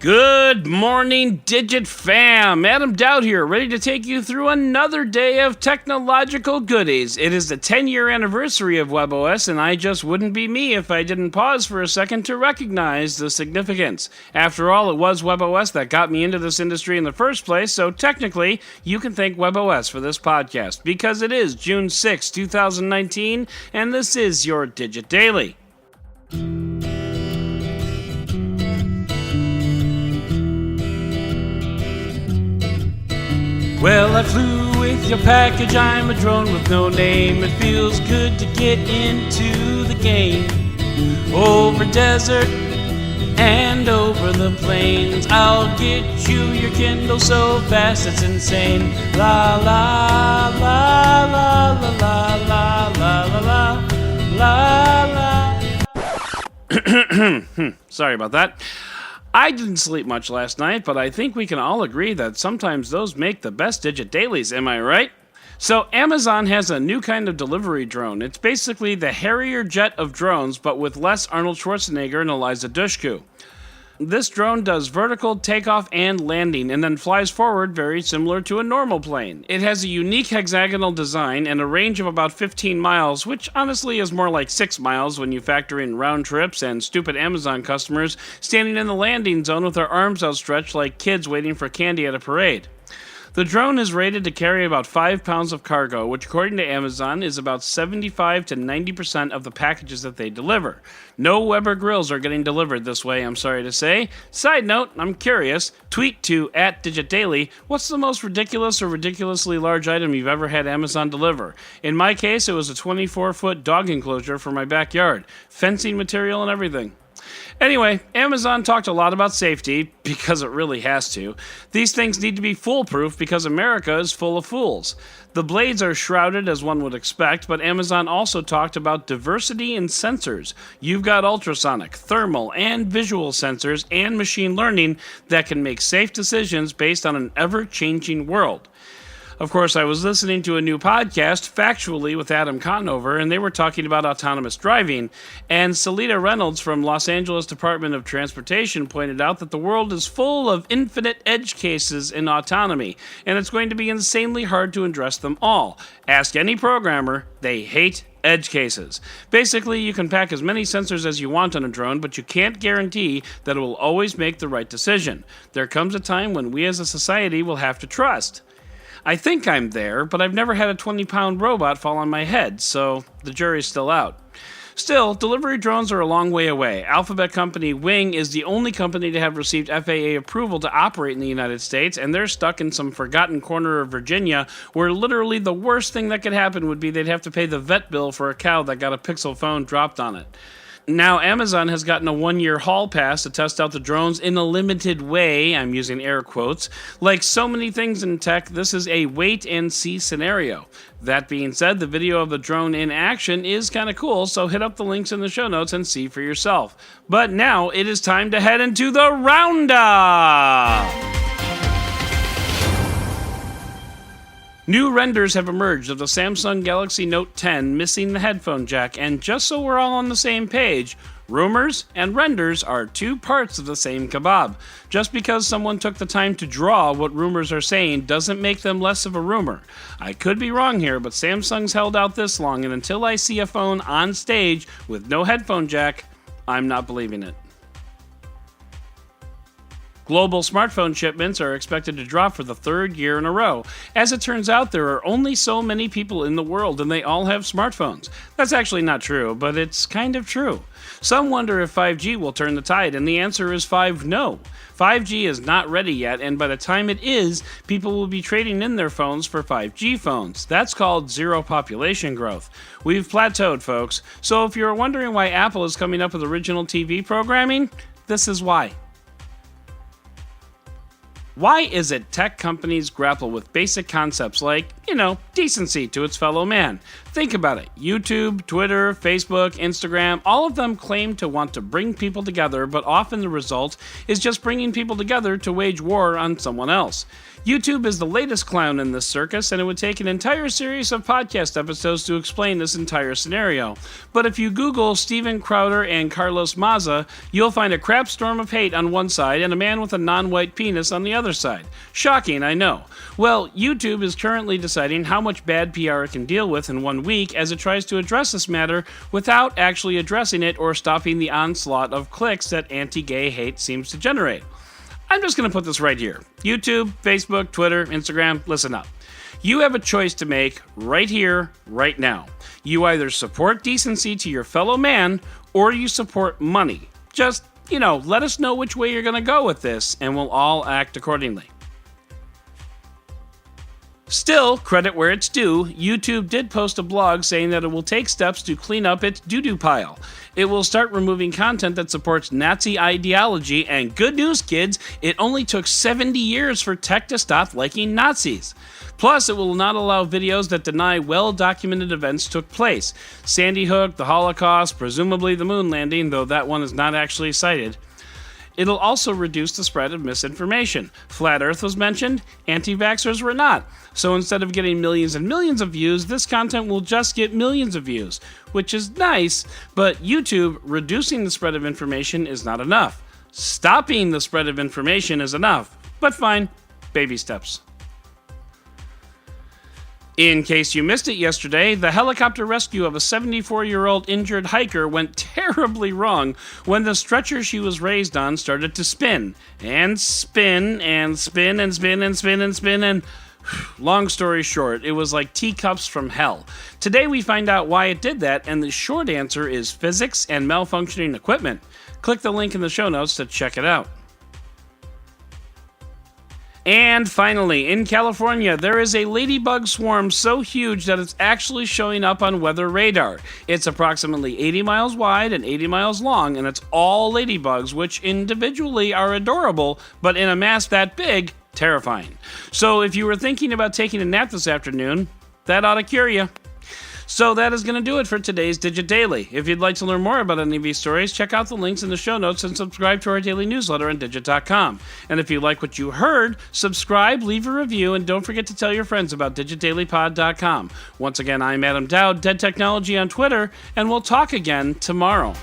Good morning, Digit fam. Adam Dowd here, ready to take you through another day of technological goodies. It is the 10-year anniversary of WebOS, and I just wouldn't be me if I didn't pause for a second to recognize the significance. After all, it was WebOS that got me into this industry in the first place, so technically, you can thank WebOS for this podcast, because it is June 6, 2019, and this is your Digit Daily. Well, I flew with your package, I'm a drone with no name. It feels good to get into the game. Over desert and over the plains, I'll get you your Kindle so fast it's insane. La la la la la la la la la la la. Sorry about that. I didn't sleep much last night, but I think we can all agree that sometimes those make the best Digit Dailies, am I right? So Amazon has a new kind of delivery drone. It's basically the Harrier jet of drones, but with less Arnold Schwarzenegger and Eliza Dushku. This drone does vertical takeoff and landing, and then flies forward very similar to a normal plane. It has a unique hexagonal design and a range of about 15 miles, which honestly is more like 6 miles when you factor in round trips and stupid Amazon customers standing in the landing zone with their arms outstretched like kids waiting for candy at a parade. The drone is rated to carry about 5 pounds of cargo, which according to Amazon is about 75 to 90% of the packages that they deliver. No Weber grills are getting delivered this way, I'm sorry to say. Side note, I'm curious, tweet to @DigitDaily, what's the most ridiculous or ridiculously large item you've ever had Amazon deliver? In my case, it was a 24-foot dog enclosure for my backyard. Fencing material and everything. Anyway, Amazon talked a lot about safety, because it really has to. These things need to be foolproof because America is full of fools. The blades are shrouded as one would expect, but Amazon also talked about diversity in sensors. You've got ultrasonic, thermal, and visual sensors and machine learning that can make safe decisions based on an ever-changing world. Of course, I was listening to a new podcast, Factually, with Adam Conover, and they were talking about autonomous driving, and Salita Reynolds from Los Angeles Department of Transportation pointed out that the world is full of infinite edge cases in autonomy, and it's going to be insanely hard to address them all. Ask any programmer, they hate edge cases. Basically, you can pack as many sensors as you want on a drone, but you can't guarantee that it will always make the right decision. There comes a time when we as a society will have to trust. I think I'm there, but I've never had a 20-pound robot fall on my head, so the jury's still out. Still, delivery drones are a long way away. Alphabet company Wing is the only company to have received FAA approval to operate in the United States, and they're stuck in some forgotten corner of Virginia where literally the worst thing that could happen would be they'd have to pay the vet bill for a cow that got a Pixel phone dropped on it. Now, Amazon has gotten a 1-year hall pass to test out the drones in a limited way, I'm using air quotes. Like so many things in tech, this is a wait-and-see scenario. That being said, the video of the drone in action is kind of cool, so hit up the links in the show notes and see for yourself. But now, it is time to head into the roundup! New renders have emerged of the Samsung Galaxy Note 10 missing the headphone jack, and just so we're all on the same page, rumors and renders are two parts of the same kebab. Just because someone took the time to draw what rumors are saying doesn't make them less of a rumor. I could be wrong here, but Samsung's held out this long, and until I see a phone on stage with no headphone jack, I'm not believing it. Global smartphone shipments are expected to drop for the 3rd year in a row. As it turns out, there are only so many people in the world and they all have smartphones. That's actually not true, but it's kind of true. Some wonder if 5G will turn the tide, and the answer is no. 5G is not ready yet, and by the time it is, people will be trading in their phones for 5G phones. That's called zero population growth. We've plateaued, folks. So if you're wondering why Apple is coming up with original TV programming, this is why. Why is it tech companies grapple with basic concepts like, decency to its fellow man? Think about it. YouTube, Twitter, Facebook, Instagram, all of them claim to want to bring people together, but often the result is just bringing people together to wage war on someone else. YouTube is the latest clown in this circus, and it would take an entire series of podcast episodes to explain this entire scenario. But if you Google Steven Crowder and Carlos Maza, you'll find a crap storm of hate on one side and a man with a non-white penis on the other side. Shocking, I know. Well, YouTube is currently deciding how much bad PR it can deal with in 1 week as it tries to address this matter without actually addressing it or stopping the onslaught of clicks that anti-gay hate seems to generate. I'm just going to put this right here. YouTube, Facebook, Twitter, Instagram, listen up. You have a choice to make right here, right now. You either support decency to your fellow man or you support money. Just, let us know which way you're going to go with this and we'll all act accordingly. Still, credit where it's due, YouTube did post a blog saying that it will take steps to clean up its doo-doo pile. It will start removing content that supports Nazi ideology, and good news, kids, it only took 70 years for tech to stop liking Nazis. Plus, it will not allow videos that deny well-documented events took place. Sandy Hook, the Holocaust, presumably the moon landing, though that one is not actually cited. It'll also reduce the spread of misinformation. Flat Earth was mentioned, anti-vaxxers were not. So instead of getting millions and millions of views, this content will just get millions of views, which is nice, but YouTube reducing the spread of information is not enough. Stopping the spread of information is enough, but fine, baby steps. In case you missed it yesterday, the helicopter rescue of a 74-year-old injured hiker went terribly wrong when the stretcher she was raised on started to spin. And spin, and spin, and spin, and spin, and spin, and... Long story short, it was like teacups from hell. Today we find out why it did that, and the short answer is physics and malfunctioning equipment. Click the link in the show notes to check it out. And finally, in California, there is a ladybug swarm so huge that it's actually showing up on weather radar. It's approximately 80 miles wide and 80 miles long, and it's all ladybugs, which individually are adorable, but in a mass that big, terrifying. So if you were thinking about taking a nap this afternoon, that ought to cure you. So that is going to do it for today's Digit Daily. If you'd like to learn more about any of these stories, check out the links in the show notes and subscribe to our daily newsletter on Digit.com. And if you like what you heard, subscribe, leave a review, and don't forget to tell your friends about DigitDailyPod.com. Once again, I'm Adam Dowd, Dead Technology on Twitter, and we'll talk again tomorrow.